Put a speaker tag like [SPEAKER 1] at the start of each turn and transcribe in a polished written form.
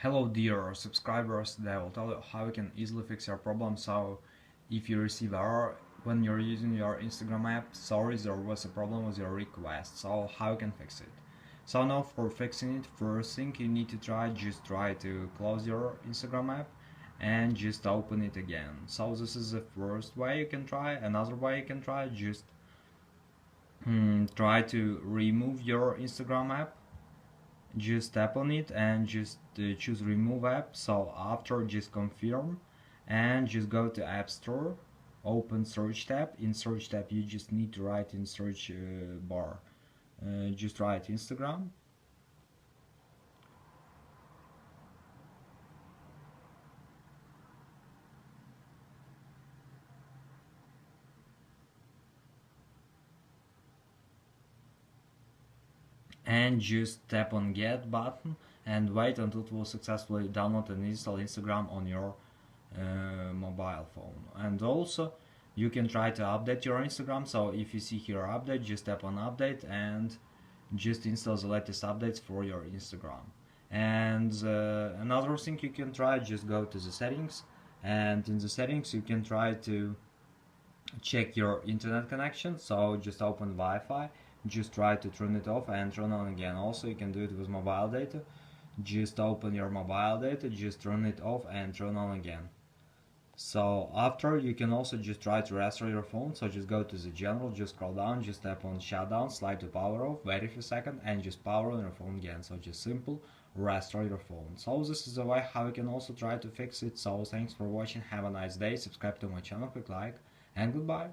[SPEAKER 1] Hello dear subscribers, today I will tell you how you can easily fix your problem. So if you receive error when you're using your Instagram app, sorry, there was a problem with your request. So how you can fix it? So now for fixing it, first thing you need to just try to close your Instagram app and just open it again. So this is the first way you can try. Another way you can try, just try to remove your Instagram app. Just tap on it and just choose remove app. So after, just confirm and just go to App Store, open search tab. In search tab you just need to write in search bar, just write Instagram, and just tap on get button and wait until it will successfully download and install Instagram on your mobile phone. And also you can try to update your Instagram. So if you see here update, just tap on update and just install the latest updates for your Instagram. And another thing you can try, just go to the settings, and in the settings you can try to check your internet connection. So just open Wi-Fi, just try to turn it off and turn on again. Also you can do it with mobile data. Just open your mobile data, just turn it off and turn on again. So after, you can also just try to restore your phone. So just go to the general, just scroll down, just tap on shutdown, slide to power off, wait a few seconds and just power on your phone again. So just simple restore your phone. So this is the way how you can also try to fix it. So thanks for watching, have a nice day, subscribe to my channel, click like, and goodbye.